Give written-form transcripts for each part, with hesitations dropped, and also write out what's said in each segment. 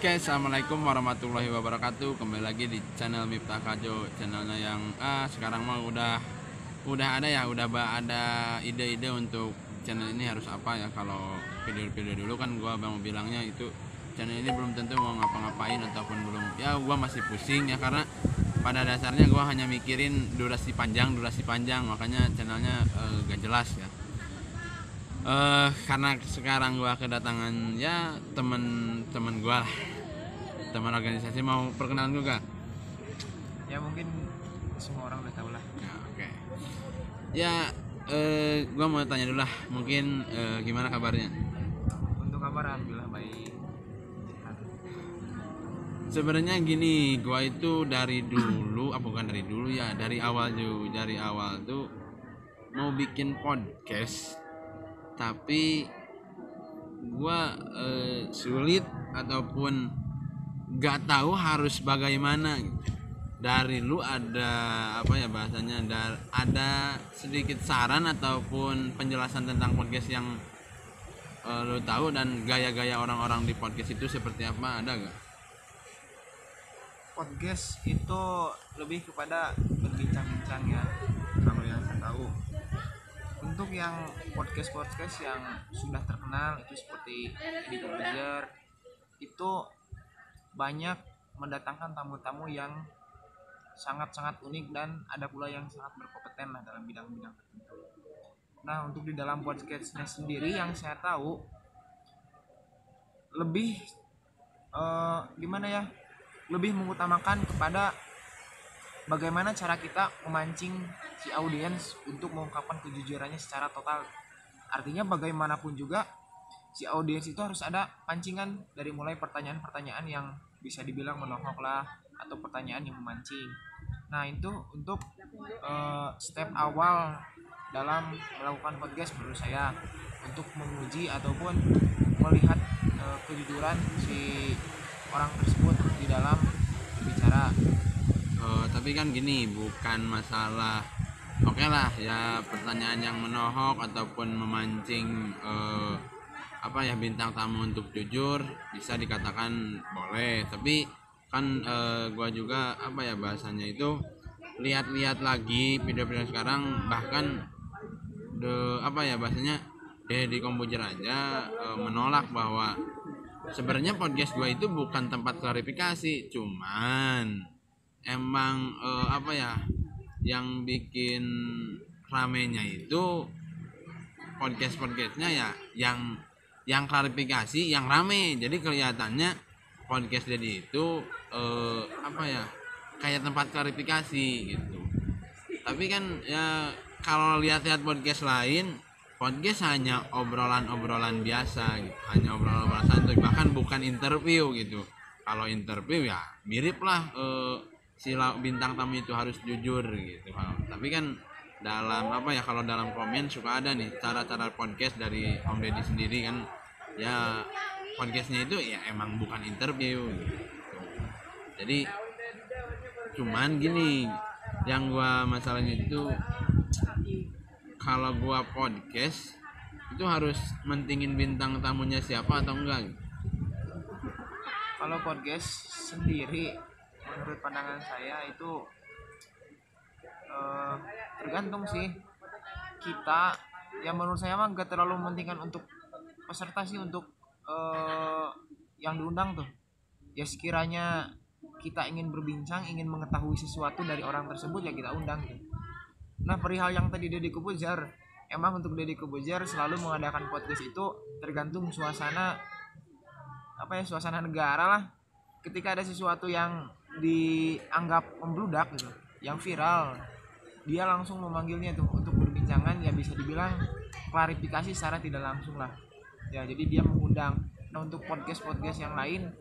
Oke, assalamualaikum warahmatullahi wabarakatuh. Kembali lagi di channel Miftah Kajo, channelnya yang sekarang mah udah ada ya, ada ide-ide untuk channel ini harus apa ya. Kalau video-video dulu kan gua mau bilangnya itu channel ini belum tentu mau ngapa-ngapain ataupun belum, ya gua masih pusing ya, karena pada dasarnya gua hanya mikirin durasi panjang, makanya channelnya gak jelas ya. Karena sekarang gua kedatangan ya temen gua lah, teman organisasi. Mau perkenalan juga? Ya mungkin semua orang udah tahu lah. Ya, oke. Ya, gua mau tanya dulu lah, mungkin gimana kabarnya? Untuk kabar alhamdulillah baik. Sebenarnya gini, gua itu dari dulu, bukan dari dulu ya, dari awal tuh mau bikin podcast, tapi gua sulit ataupun gak tahu harus bagaimana. Dari lu ada apa ya bahasanya, ada sedikit saran ataupun penjelasan tentang podcast yang lu tahu, dan gaya-gaya orang-orang di podcast itu seperti apa, ada gak? Podcast itu lebih kepada berbincang-bincang ya, kalau yang saya tahu. Untuk yang podcast yang sudah terkenal itu seperti Deddy Corbuzier, itu banyak mendatangkan tamu-tamu yang sangat-sangat unik, dan ada pula yang sangat berkompeten lah dalam bidang-bidang tertentu. Nah, untuk di dalam podcastnya sendiri yang saya tahu lebih gimana ya, lebih mengutamakan kepada bagaimana cara kita memancing si audiens untuk mengungkapkan kejujurannya secara total. Artinya bagaimanapun juga si audiens itu harus ada pancingan, dari mulai pertanyaan-pertanyaan yang bisa dibilang menohok lah, atau pertanyaan yang memancing. Nah, itu untuk step awal dalam melakukan podcast menurut saya, untuk menguji ataupun melihat kejujuran si orang tersebut di dalam berbicara. Tapi kan gini, bukan masalah oke lah ya, pertanyaan yang menohok ataupun memancing apa ya, bintang tamu untuk jujur bisa dikatakan boleh, tapi kan gua juga apa ya bahasanya itu, lihat-lihat lagi video-video sekarang, bahkan apa ya bahasanya, Deddy Corbuzier aja menolak bahwa sebenarnya podcast gua itu bukan tempat klarifikasi, cuman emang apa ya, yang bikin ramenya itu podcastnya ya, yang klarifikasi yang rame. Jadi kelihatannya podcast jadi itu apa ya, kayak tempat klarifikasi gitu. Tapi kan ya, kalau lihat-lihat podcast lain, podcast hanya obrolan-obrolan biasa gitu, hanya obrolan-obrolan santai, bahkan bukan interview gitu. Kalau interview ya mirip lah, si bintang tamu itu harus jujur gitu. Tapi kan dalam apa ya, kalau dalam komen suka ada nih cara-cara podcast dari Om Deddy sendiri kan, ya podcastnya itu ya emang bukan interview gitu. Jadi cuman gini, yang gua masalahnya itu, kalau gua podcast itu harus mentingin bintang tamunya siapa atau enggak gitu. Kalau podcast sendiri menurut pandangan saya itu tergantung sih. Kita, yang menurut saya mah gak terlalu mementingkan untuk peserta sih, untuk yang diundang tuh. Ya sekiranya kita ingin berbincang, ingin mengetahui sesuatu dari orang tersebut, ya kita undang gitu. Nah, perihal yang tadi Deddy Corbuzier, emang untuk Deddy Corbuzier selalu mengadakan podcast itu tergantung suasana, apa ya, suasana negara lah. Ketika ada sesuatu yang dianggap membludak gitu, yang viral, dia langsung memanggilnya tuh untuk berbincangan, ya bisa dibilang klarifikasi secara tidak langsung lah. Ya, jadi dia mengundang. Nah, untuk podcast yang lain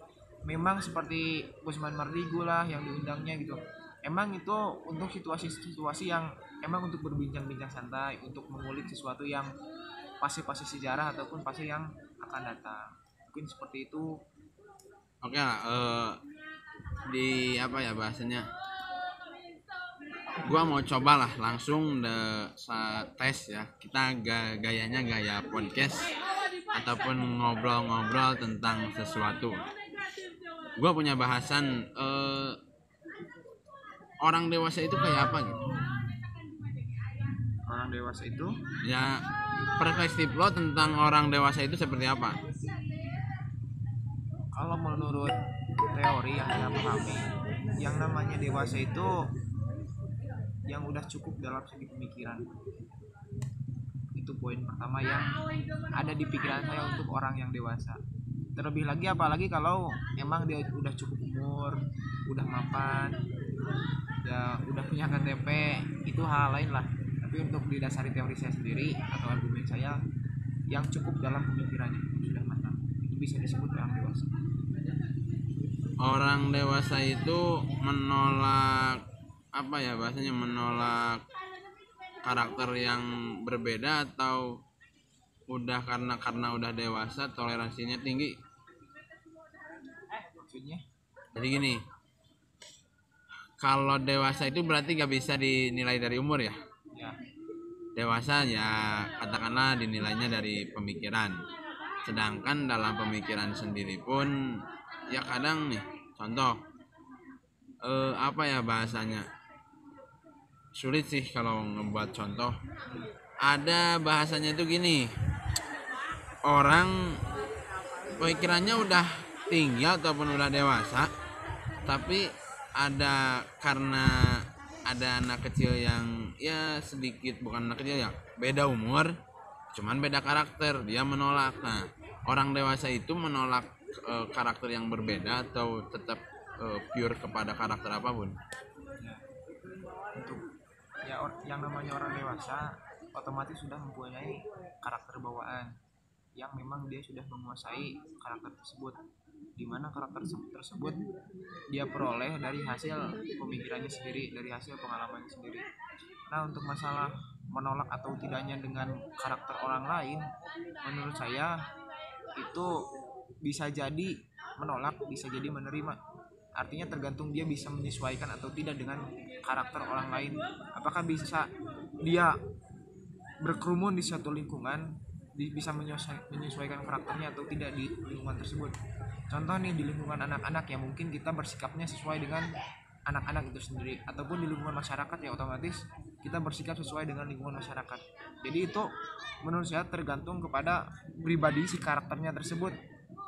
memang seperti Gusman Mardigu lah yang diundangnya gitu. Emang itu untuk situasi-situasi yang emang untuk berbincang-bincang santai, untuk mengulik sesuatu yang pasti sejarah ataupun pasti yang akan datang. Mungkin seperti itu. Oke lah, di apa ya bahasanya, gua mau coba lah langsung tes ya, kita gayanya gaya podcast ataupun ngobrol-ngobrol tentang sesuatu. gua punya bahasan orang dewasa itu kayak apa gitu. Orang dewasa itu Ya, perspektif lo tentang orang dewasa itu seperti apa? kalau menurut teori yang saya pahami, yang namanya dewasa itu yang udah cukup dalam segi pemikiran. Itu poin pertama yang ada di pikiran saya untuk orang yang dewasa. Terlebih lagi apalagi kalau emang dia udah cukup umur, udah mapan, ya udah punya KTP, itu hal lain lah. Tapi untuk didasari teori saya sendiri atau argumen saya, yang cukup dalam pemikirannya sudah matang, itu bisa disebut orang dewasa. Orang dewasa itu menolak apa ya bahasanya, menolak karakter yang berbeda, atau udah karena udah dewasa toleransinya tinggi. Maksudnya Jadi gini, kalau dewasa itu berarti gak bisa dinilai dari umur ya. ya, Dewasa ya katakanlah dinilainya dari pemikiran. Sedangkan dalam pemikiran sendiri pun ya kadang nih, contoh apa ya bahasanya, sulit sih kalau ngebuat contoh. Ada bahasanya itu gini, orang pemikirannya udah tinggi ataupun udah dewasa, tapi karena ada anak kecil yang ya sedikit, bukan anak kecil ya, beda umur, cuman beda karakter, dia menolak. Nah, orang dewasa itu menolak karakter yang berbeda atau tetap pure kepada karakter apapun. untuk yang namanya orang dewasa otomatis sudah mempunyai karakter bawaan yang memang dia sudah menguasai karakter tersebut, di mana karakter tersebut dia peroleh dari hasil pemikirannya sendiri, dari hasil pengalamannya sendiri. Nah, untuk masalah menolak atau tidaknya dengan karakter orang lain, menurut saya itu bisa jadi menolak, bisa jadi menerima. Artinya tergantung dia bisa menyesuaikan atau tidak dengan karakter orang lain. Apakah bisa dia berkerumun di suatu lingkungan, bisa menyesuaikan karakternya atau tidak di lingkungan tersebut. Contoh nih, di lingkungan anak-anak ya mungkin kita bersikapnya sesuai dengan anak-anak itu sendiri, ataupun di lingkungan masyarakat ya otomatis kita bersikap sesuai dengan lingkungan masyarakat. Jadi itu menurut saya tergantung kepada pribadi si karakternya tersebut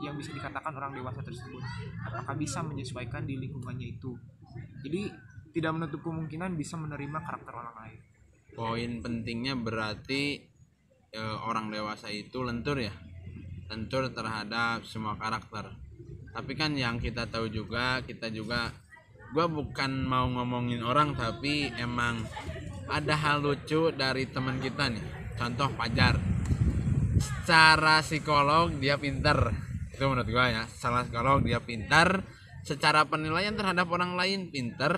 yang bisa dikatakan orang dewasa tersebut, apakah bisa menyesuaikan di lingkungannya itu. Jadi tidak menutup kemungkinan bisa menerima karakter orang lain. Poin pentingnya berarti orang dewasa itu lentur ya, lentur terhadap semua karakter. Tapi kan yang kita tahu juga, gue bukan mau ngomongin orang, tapi emang ada hal lucu dari teman kita nih. Contoh Fajar, secara psikolog dia pintar, itu menurut gue ya, secara psikolog dia pintar, secara penilaian terhadap orang lain pintar,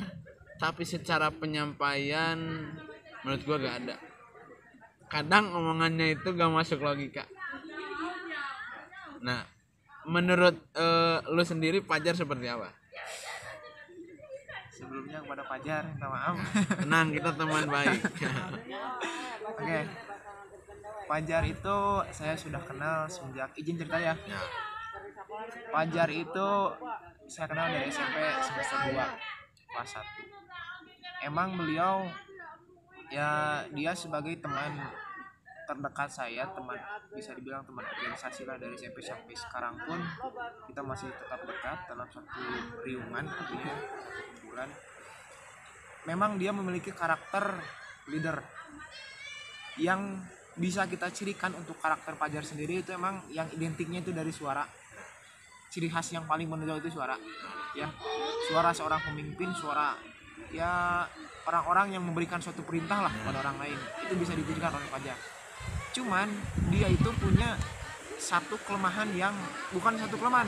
tapi secara penyampaian menurut gue gak ada. Kadang omongannya itu gak masuk logika. Nah, menurut lu sendiri Fajar seperti apa? Sebelumnya kepada Fajar minta maaf. Tenang, kita teman baik. Oke. Fajar itu saya sudah kenal semenjak, izin cerita ya. Ya. Fajar itu saya kenal dari SMP semester 2 kelas 1. Emang beliau ya dia sebagai teman terdekat saya, teman bisa dibilang teman organisasi lah, dari SMP sampai sekarang pun kita masih tetap dekat dalam satu riungan, artinya bulan. Memang dia memiliki karakter leader yang bisa kita cirikan. Untuk karakter Fajar sendiri itu emang yang identiknya itu dari suara. Ciri khas yang paling menonjol itu suara, ya, suara seorang pemimpin, suara ya orang-orang yang memberikan suatu perintah lah pada orang lain, itu bisa dicirikan oleh Fajar. Cuman dia itu punya satu kelemahan, yang bukan satu kelemahan,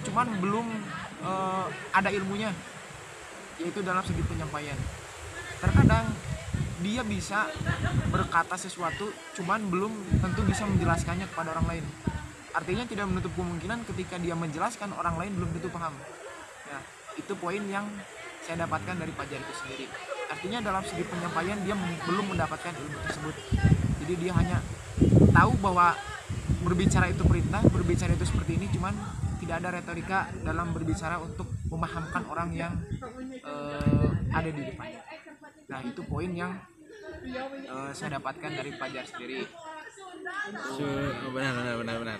cuman belum ada ilmunya, yaitu dalam segi penyampaian. Terkadang dia bisa berkata sesuatu cuman belum tentu bisa menjelaskannya kepada orang lain. Artinya tidak menutup kemungkinan ketika dia menjelaskan, orang lain belum tentu paham. Ya, itu poin yang saya dapatkan dari Fajar itu sendiri. Artinya dalam segi penyampaian dia belum mendapatkan ilmu tersebut. Jadi dia hanya tahu bahwa berbicara itu perintah, berbicara itu seperti ini, cuman tidak ada retorika dalam berbicara untuk memahamkan orang yang ada di depannya. Nah itu poin yang saya dapatkan dari Fajar sendiri. Benar.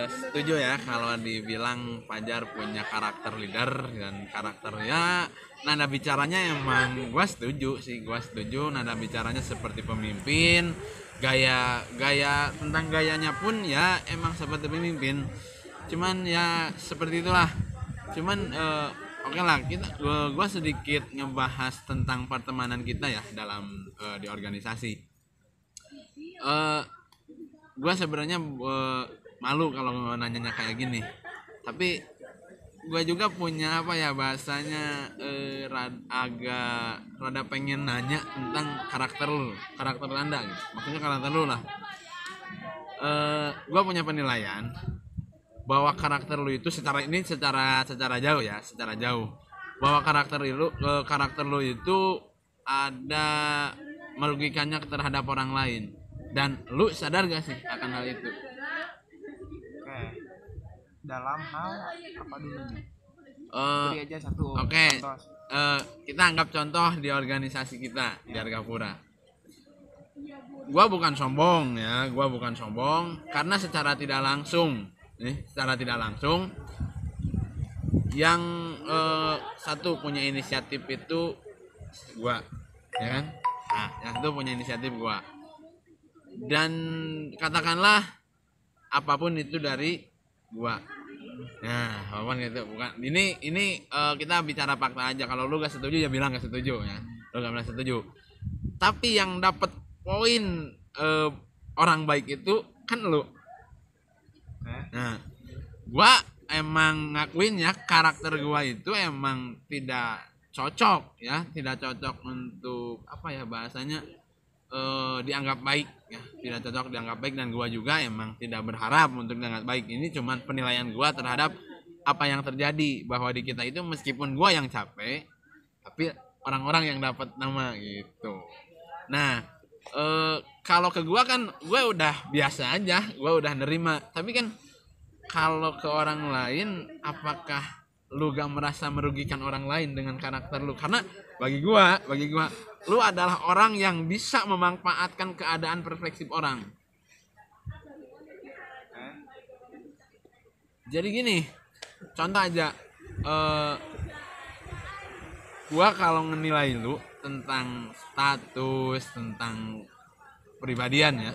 Setuju ya kalau dibilang Fajar punya karakter leader dan karakternya nada bicaranya emang gue setuju nada bicaranya seperti pemimpin, gaya tentang gayanya pun ya emang seperti pemimpin, cuman ya seperti itulah. Cuman oke lah, gue sedikit ngebahas tentang pertemanan kita ya dalam di organisasi. Gue sebenarnya malu kalau nanyanya kayak gini, tapi gue juga punya apa ya bahasanya rada pengen nanya tentang karakter Anda gitu. Maksudnya karakter lu lah. Gue punya penilaian bahwa karakter lu itu secara jauh bahwa karakter lu itu ada merugikannya terhadap orang lain, dan lu sadar gak sih akan hal itu? Oke, dalam hal apa dulu nih? Beri aja satu contoh. Kita anggap contoh di organisasi kita di Argapura. Gua bukan sombong karena secara tidak langsung yang satu punya inisiatif itu gua, ya kan? Nah, yang satu punya inisiatif gua. Dan katakanlah apapun itu dari gua. Nah, apapun itu bukan. Ini kita bicara fakta aja. Kalau lu gak setuju ya bilang gak setuju ya. Lu gak pernah setuju. Tapi yang dapat poin orang baik itu kan lu. Nah, gua emang ngakuin ya karakter gua itu emang tidak cocok untuk apa ya bahasanya dianggap baik ya, tidak cocok dianggap baik, dan gua juga emang tidak berharap untuk dianggap baik. Ini cuman penilaian gua terhadap apa yang terjadi, bahwa di kita itu meskipun gua yang capek tapi orang-orang yang dapat nama gitu. Nah, kalau ke gua kan gua udah biasa aja, gua udah nerima. Tapi kan kalau ke orang lain, apakah lu gak merasa merugikan orang lain dengan karakter lu? Karena bagi gua lu adalah orang yang bisa memanfaatkan keadaan perspektif orang. Jadi gini, contoh aja, gua kalau ngenilai lu tentang status, tentang pribadian ya,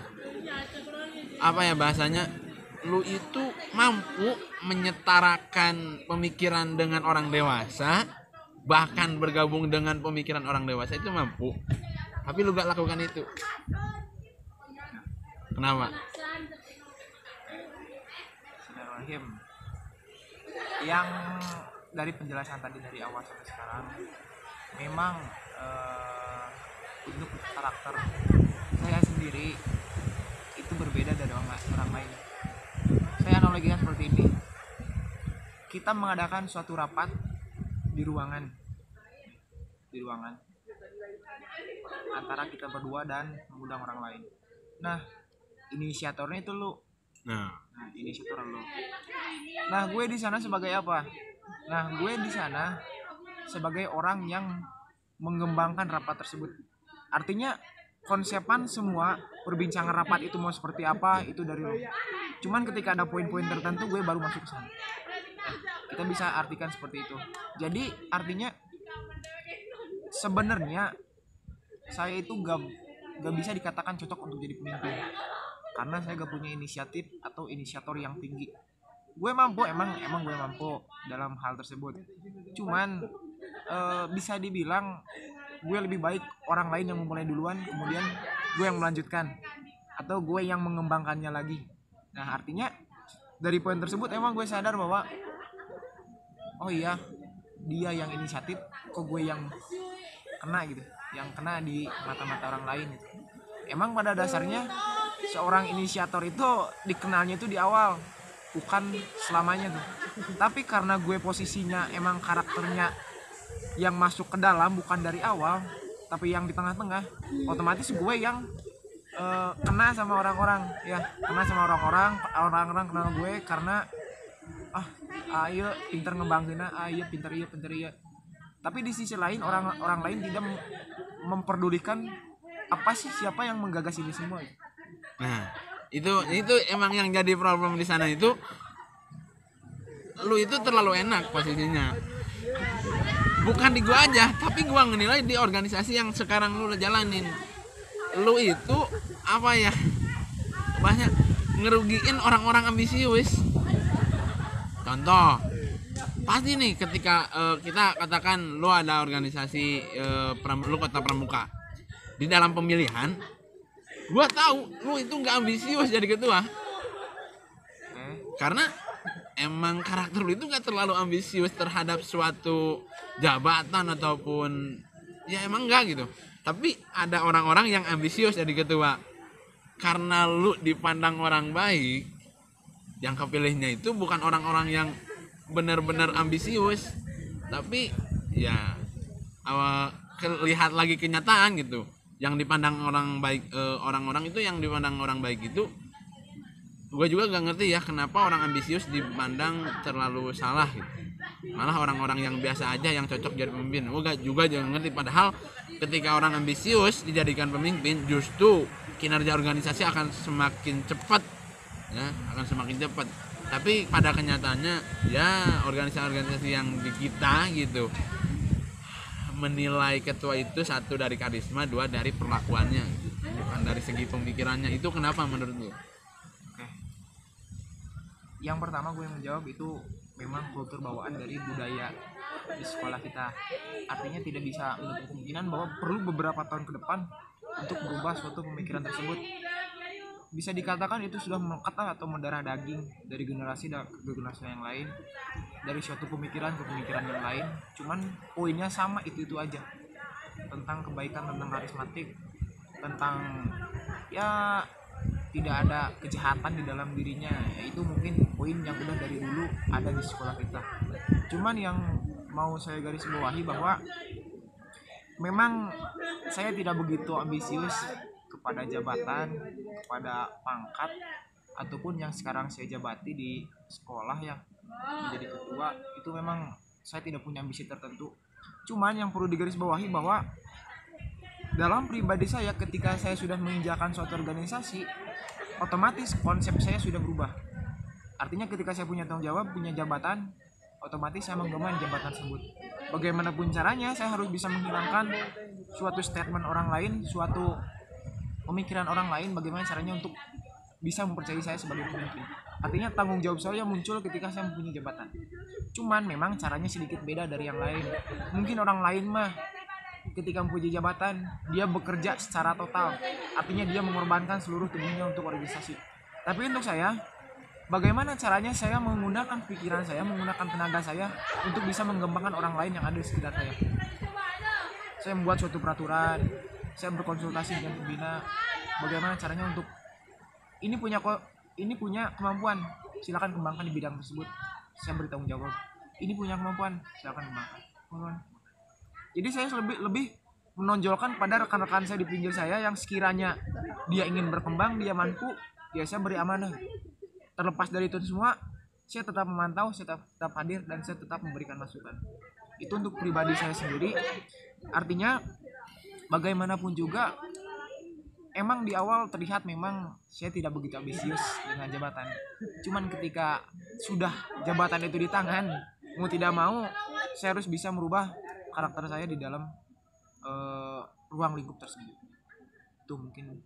apa ya bahasanya, lu itu mampu menyetarakan pemikiran dengan orang dewasa, bahkan bergabung dengan pemikiran orang dewasa itu mampu, tapi lu gak lakukan itu. Kenapa? Bismillahirrahmanirrahim. Yang dari penjelasan tadi dari awal sampai sekarang, memang untuk karakter saya sendiri itu berbeda dari orang lain. Saya analogikan seperti ini. Kita mengadakan suatu rapat di ruangan antara kita berdua dan mengundang orang lain. Nah, inisiatornya itu lu. Inisiator lu. Nah, gue di sana sebagai apa? Nah, gue di sana sebagai orang yang mengembangkan rapat tersebut. Artinya konsepan semua perbincangan rapat itu mau seperti apa itu dari lu. Cuman ketika ada poin-poin tertentu gue baru masuk ke sana. Kita bisa artikan seperti itu. Jadi artinya sebenarnya saya itu gak bisa dikatakan cocok untuk jadi pemimpin, karena saya gak punya inisiatif atau inisiator yang tinggi. Gue mampu, emang gue mampu dalam hal tersebut. Cuman bisa dibilang gue lebih baik orang lain yang memulai duluan, kemudian gue yang melanjutkan, atau gue yang mengembangkannya lagi. Nah artinya dari poin tersebut emang gue sadar bahwa oh iya, dia yang inisiatif, kok gue yang kena gitu, yang kena di mata-mata orang lain gitu. Emang pada dasarnya seorang inisiator itu dikenalnya itu di awal, bukan selamanya tuh. Tapi karena gue posisinya emang karakternya yang masuk ke dalam, bukan dari awal, tapi yang di tengah-tengah, otomatis gue yang kena sama orang-orang ya, kena sama orang-orang kenal gue karena ayo pinter ngembangkeun, ayo pinter iya. Tapi di sisi lain orang lain tidak memperdulikan apa sih siapa yang menggagas ini semua. Nah, itu emang yang jadi problem di sana itu, lu itu terlalu enak posisinya. Bukan di gua aja, tapi gua ngenilai di organisasi yang sekarang lu jalanin. Lu itu apa ya? Banyak ngerugiin orang-orang ambisius. Contoh, pasti nih ketika kita katakan lu ada organisasi lu kota pramuka. Di dalam pemilihan, gua tahu lu itu nggak ambisius jadi ketua. Karena emang karakter lu itu nggak terlalu ambisius terhadap suatu jabatan ataupun ya emang enggak gitu. Tapi ada orang-orang yang ambisius jadi ketua. Karena lu dipandang orang baik, yang kepilihnya itu bukan orang-orang yang benar-benar ambisius, tapi ya lihat lagi kenyataan gitu. Yang dipandang orang baik, orang-orang itu yang dipandang orang baik itu, gue juga gak ngerti ya kenapa orang ambisius dipandang terlalu salah gitu. Malah orang-orang yang biasa aja yang cocok jadi pemimpin, gue gak juga jangan ngerti. Padahal ketika orang ambisius dijadikan pemimpin, justru kinerja organisasi akan semakin cepat, ya akan semakin cepat. Tapi pada kenyataannya ya organisasi-organisasi yang di kita gitu menilai ketua itu satu dari karisma, dua dari perlakuannya, bukan dari segi pemikirannya. Itu kenapa menurut lu? Oke. Yang pertama gue yang menjawab itu memang kultur bawaan dari budaya di sekolah kita. Artinya tidak bisa menutup kemungkinan bahwa perlu beberapa tahun ke depan untuk berubah suatu pemikiran tersebut. Bisa dikatakan itu sudah melekat atau mendarah daging dari generasi ke generasi yang lain, dari suatu pemikiran ke pemikiran yang lain. Cuman poinnya sama, itu aja, tentang kebaikan, tentang karismatik, tentang ya tidak ada kejahatan di dalam dirinya. Ya, itu mungkin poin yang udah dari dulu ada di sekolah kita. Cuman yang mau saya garis bawahi bahwa memang saya tidak begitu ambisius kepada jabatan, kepada pangkat, ataupun yang sekarang saya jabati di sekolah ya, menjadi ketua. Itu memang saya tidak punya ambisi tertentu. Cuman yang perlu digarisbawahi bahwa dalam pribadi saya, ketika saya sudah menginjakan suatu organisasi, otomatis konsep saya sudah berubah. Artinya ketika saya punya tanggung jawab, punya jabatan, otomatis saya menggemban jabatan tersebut. Bagaimanapun caranya, saya harus bisa menghilangkan suatu statement orang lain, suatu pemikiran orang lain, bagaimana caranya untuk bisa mempercayai saya sebagai pemimpin. Artinya tanggung jawab saya muncul ketika saya mempunyai jabatan. Cuman memang caranya sedikit beda dari yang lain. Mungkin orang lain mah ketika mempunyai jabatan, dia bekerja secara total. Artinya dia mengorbankan seluruh tubuhnya untuk organisasi. Tapi untuk saya, bagaimana caranya saya menggunakan pikiran saya, menggunakan tenaga saya untuk bisa mengembangkan orang lain yang ada di sekitar saya. Saya membuat suatu peraturan, saya berkonsultasi dengan pembina, bagaimana caranya untuk ini punya kemampuan, silakan kembangkan di bidang tersebut. Saya beri tanggung jawab. Ini punya kemampuan, silakan kembangkan. Jadi saya lebih menonjolkan pada rekan-rekan saya di pinggir saya yang sekiranya dia ingin berkembang, dia mampu, ya saya beri amanah. Terlepas dari itu semua, saya tetap memantau, saya tetap hadir, dan saya tetap memberikan masukan. Itu untuk pribadi saya sendiri. Artinya bagaimanapun juga, emang di awal terlihat memang saya tidak begitu ambisius dengan jabatan. Cuman ketika sudah jabatan itu di tangan, mau tidak mau, saya harus bisa merubah karakter saya di dalam ruang lingkup tersebut. Itu mungkin